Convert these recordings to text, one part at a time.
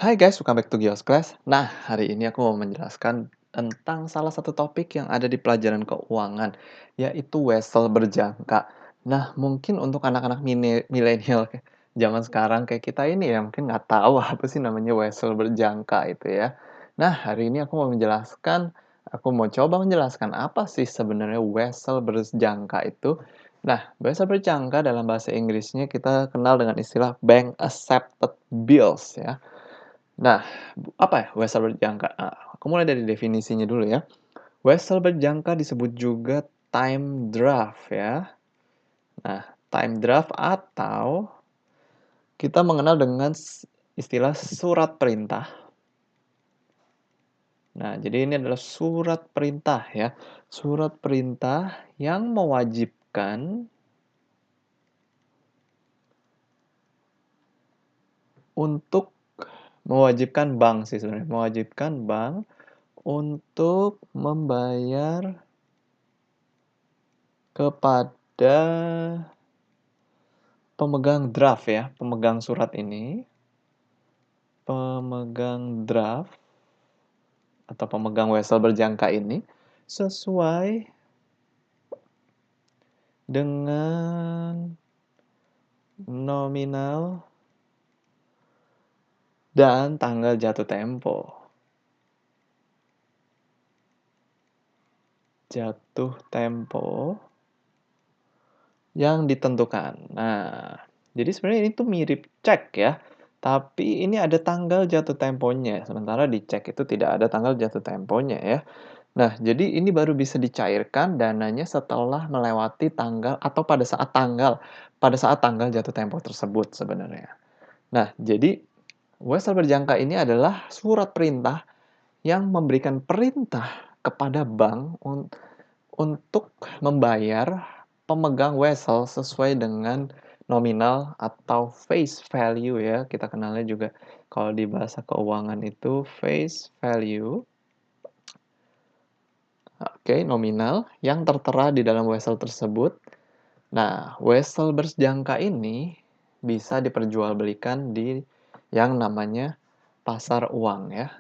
Hai guys, welcome back to Gios Class. Nah, hari ini aku mau menjelaskan tentang salah satu topik yang ada di pelajaran keuangan, yaitu wesel berjangka. Nah, mungkin untuk anak-anak milenial zaman sekarang kayak kita ini ya, mungkin nggak tahu apa sih namanya wesel berjangka itu ya. Nah, hari ini aku mau coba menjelaskan apa sih sebenarnya wesel berjangka itu. Nah, wesel berjangka dalam bahasa Inggrisnya kita kenal dengan istilah bank accepted bills ya. Nah, apa ya wesel berjangka? Aku mulai dari definisinya dulu ya. Wesel berjangka disebut juga time draft ya. Nah, time draft atau kita mengenal dengan istilah surat perintah. Nah, jadi ini adalah surat perintah ya. Surat perintah yang untuk mewajibkan bank sih sebenarnya, mewajibkan bank untuk membayar kepada pemegang draft ya, pemegang surat ini, pemegang draft atau pemegang wesel berjangka ini sesuai dengan nominal dan tanggal jatuh tempo. Jatuh tempo yang ditentukan. Nah, jadi sebenarnya ini tuh mirip cek ya, tapi ini ada tanggal jatuh temponya, sementara di cek itu tidak ada tanggal jatuh temponya ya. Nah, jadi ini baru bisa dicairkan dananya setelah melewati tanggal atau pada saat tanggal jatuh tempo tersebut sebenarnya. Nah, jadi wesel berjangka ini adalah surat perintah yang memberikan perintah kepada bank untuk membayar pemegang wesel sesuai dengan nominal atau face value ya. Kita kenalnya juga kalau di bahasa keuangan itu face value. Oke, nominal yang tertera di dalam wesel tersebut. Nah, wesel berjangka ini bisa diperjualbelikan di yang namanya pasar uang ya.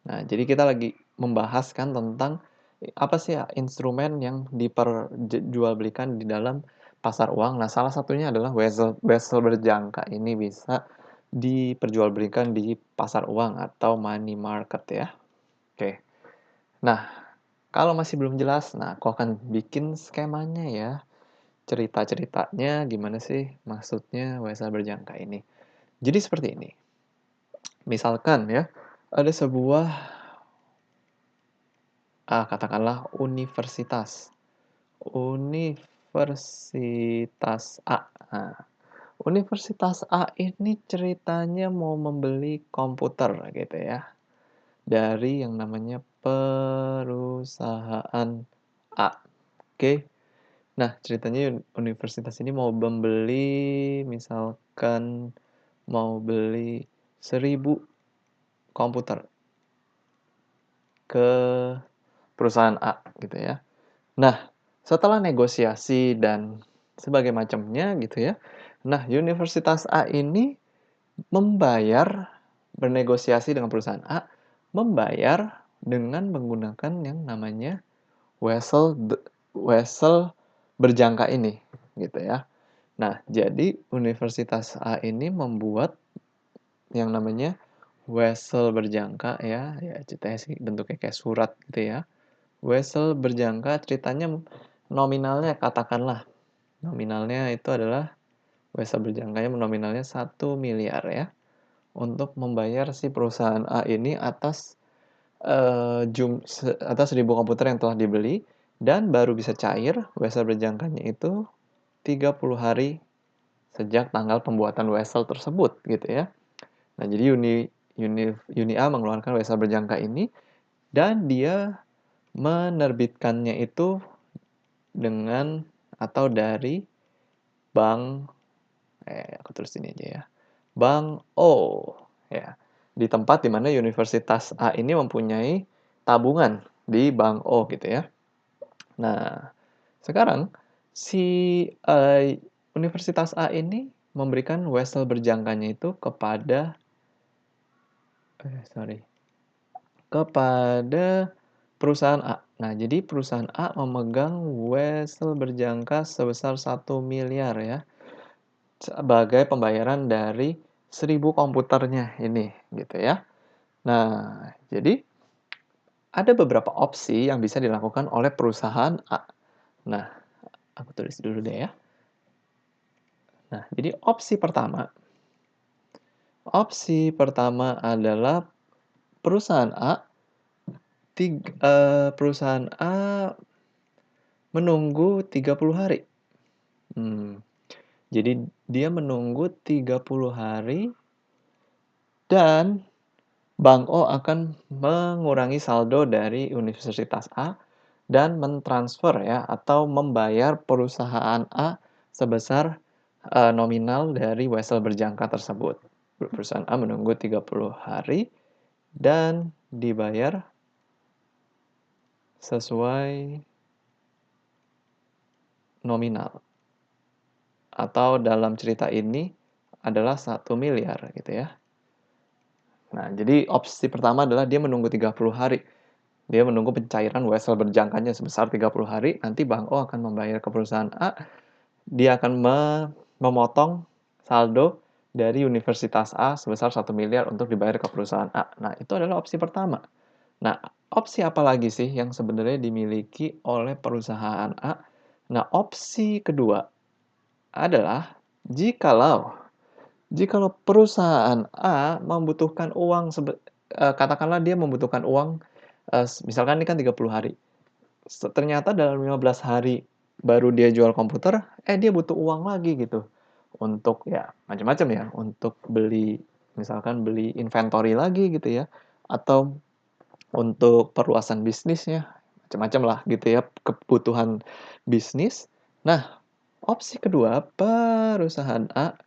Nah, jadi kita lagi membahas kan tentang apa sih ya, instrumen yang diperjualbelikan di dalam pasar uang. Nah, salah satunya adalah wesel wesel berjangka ini bisa diperjualbelikan di pasar uang atau money market ya. Oke. Nah, kalau masih belum jelas, nah aku akan bikin skemanya ya. Cerita-ceritanya gimana sih maksudnya wesel berjangka ini. Jadi seperti ini. Misalkan ya, ada sebuah katakanlah universitas. Universitas A. Nah, Universitas A ini ceritanya mau membeli komputer gitu ya. Dari yang namanya perusahaan A. Oke. Nah, ceritanya universitas ini mau membeli, misalkan mau beli 1.000 komputer ke perusahaan A gitu ya. Nah, setelah negosiasi dan sebagai macamnya gitu ya. Nah, universitas A ini bernegosiasi dengan perusahaan A, membayar dengan menggunakan yang namanya wesel wesel berjangka ini gitu ya. Nah, jadi Universitas A ini membuat yang namanya wesel berjangka ya, ya ceritanya sih bentuknya kayak surat gitu ya. Wesel berjangka ceritanya nominalnya katakanlah, nominalnya itu adalah wesel berjangkanya nominalnya 1 miliar ya, untuk membayar si perusahaan A ini atas, atas 1.000 komputer yang telah dibeli dan baru bisa cair wesel berjangkanya itu 30 hari sejak tanggal pembuatan wesel tersebut gitu ya. Nah, jadi Uni A mengeluarkan wesel berjangka ini dan dia menerbitkannya itu dengan atau dari bank aku tulis ini aja ya. Bank O ya. Di tempat di mana Universitas A ini mempunyai tabungan di bank O gitu ya. Nah, sekarang si Universitas A ini memberikan wesel berjangkanya itu kepada sorry, kepada perusahaan A. Nah, jadi perusahaan A memegang wesel berjangka sebesar 1 miliar ya, sebagai pembayaran dari 1.000 komputernya ini, gitu ya. Nah, jadi ada beberapa opsi yang bisa dilakukan oleh perusahaan A. Nah, aku tulis dulu deh ya. Nah, jadi opsi pertama adalah perusahaan A, perusahaan A menunggu 30 hari. Jadi dia menunggu 30 hari dan Bank O akan mengurangi saldo dari Universitas A dan mentransfer ya atau membayar perusahaan A sebesar nominal dari wesel berjangka tersebut. Perusahaan A menunggu 30 hari dan dibayar sesuai nominal. Atau dalam cerita ini adalah 1 miliar gitu ya. Nah, jadi opsi pertama adalah dia menunggu 30 hari. Dia menunggu pencairan wesel berjangkanya sebesar 30 hari, nanti Bank O akan membayar ke perusahaan A, dia akan memotong saldo dari Universitas A sebesar 1 miliar untuk dibayar ke perusahaan A. Nah, itu adalah opsi pertama. Nah, opsi apa lagi sih yang sebenarnya dimiliki oleh perusahaan A? Nah, opsi kedua adalah jikalau perusahaan A membutuhkan uang, katakanlah dia membutuhkan uang, misalkan ini kan 30 hari. Ternyata dalam 15 hari baru dia jual komputer, dia butuh uang lagi gitu. Untuk ya macam-macam ya, untuk beli, misalkan beli inventory lagi gitu ya, atau untuk perluasan bisnisnya, macam-macam lah gitu ya, kebutuhan bisnis. Nah, opsi kedua, perusahaan A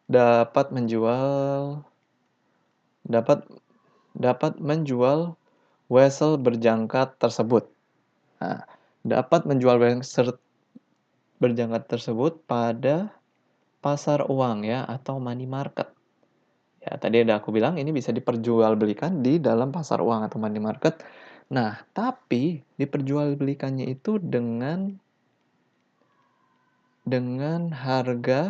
dapat menjual wesel berjangka tersebut. Nah, dapat menjual wesel berjangka tersebut pada pasar uang ya atau money market. Ya, tadi ada aku bilang ini bisa diperjualbelikan di dalam pasar uang atau money market. Nah, tapi diperjualbelikannya itu dengan harga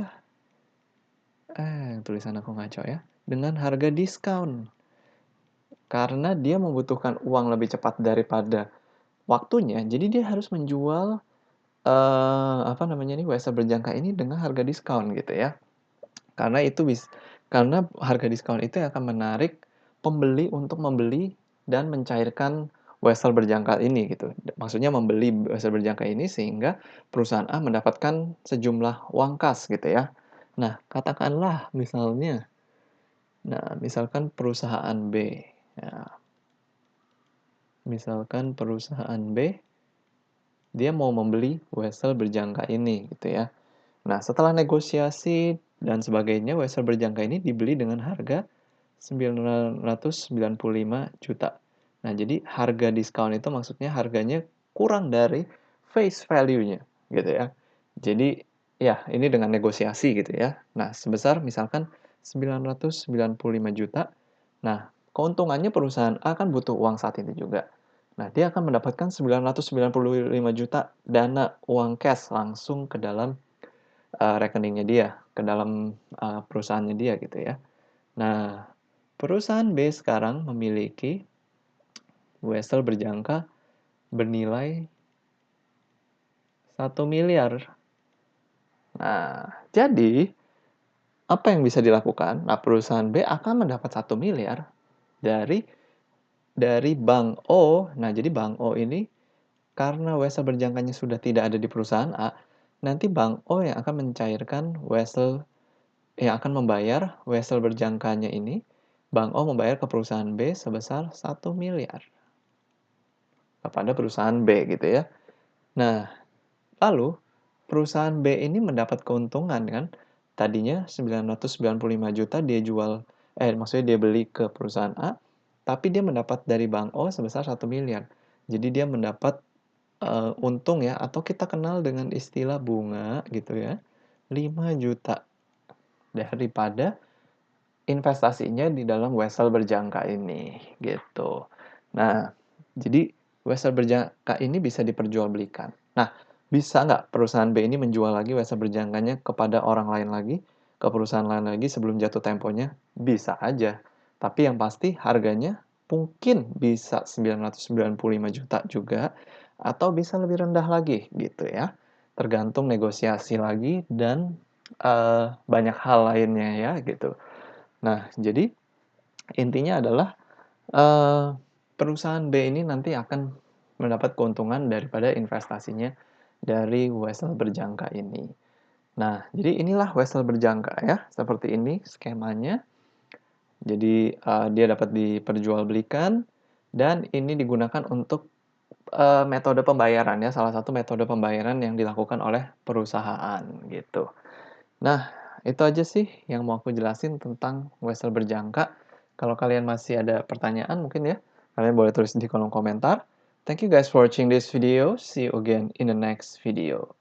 tulisan aku ngaco ya. Dengan harga diskon. Karena dia membutuhkan uang lebih cepat daripada waktunya, jadi dia harus menjual wesel berjangka ini dengan harga diskon gitu ya. Karena harga diskon itu akan menarik pembeli untuk membeli dan mencairkan wesel berjangka ini gitu. Maksudnya membeli wesel berjangka ini sehingga perusahaan A mendapatkan sejumlah uang kas gitu ya. Nah, katakanlah misalkan perusahaan B. Ya, misalkan perusahaan B dia mau membeli wesel berjangka ini gitu ya. Nah, setelah negosiasi dan sebagainya, wesel berjangka ini dibeli dengan harga 995 juta. Nah, jadi harga diskon itu maksudnya harganya kurang dari face value-nya gitu ya. Jadi ya, ini dengan negosiasi gitu ya. Nah, sebesar misalkan 995 juta. Nah, keuntungannya perusahaan A kan butuh uang saat itu juga. Nah, dia akan mendapatkan 995 juta dana uang cash langsung ke dalam rekeningnya dia, ke dalam perusahaannya dia gitu ya. Nah, perusahaan B sekarang memiliki wesel berjangka bernilai 1 miliar. Nah, jadi apa yang bisa dilakukan? Nah, perusahaan B akan mendapat 1 miliar dari Bank O. Nah, jadi Bank O ini karena wesel berjangkanya sudah tidak ada di perusahaan A, nanti Bank O yang akan membayar wesel berjangkanya ini. Bank O membayar ke perusahaan B sebesar 1 miliar kepada perusahaan B gitu ya. Nah, lalu perusahaan B ini mendapat keuntungan kan. Tadinya 995 juta maksudnya dia beli ke perusahaan A, tapi dia mendapat dari Bank O sebesar 1 miliar. Jadi dia mendapat untung ya, atau kita kenal dengan istilah bunga gitu ya, 5 juta daripada investasinya di dalam wesel berjangka ini, gitu. Nah, jadi wesel berjangka ini bisa diperjualbelikan. Nah, bisa nggak perusahaan B ini menjual lagi wesel berjangkanya kepada orang lain lagi, ke perusahaan lain lagi sebelum jatuh temponya? Bisa aja. Tapi yang pasti harganya mungkin bisa 995 juta juga, atau bisa lebih rendah lagi gitu ya. Tergantung negosiasi lagi dan banyak hal lainnya ya gitu. Nah, jadi intinya adalah perusahaan B ini nanti akan mendapat keuntungan daripada investasinya dari wesel berjangka ini. Nah, jadi inilah wesel berjangka ya, seperti ini skemanya. Jadi dia dapat diperjualbelikan dan ini digunakan untuk metode pembayaran ya, salah satu metode pembayaran yang dilakukan oleh perusahaan gitu. Nah, itu aja sih yang mau aku jelasin tentang wesel berjangka. Kalau kalian masih ada pertanyaan mungkin ya, kalian boleh tulis di kolom komentar. Thank you guys for watching this video. See you again in the next video.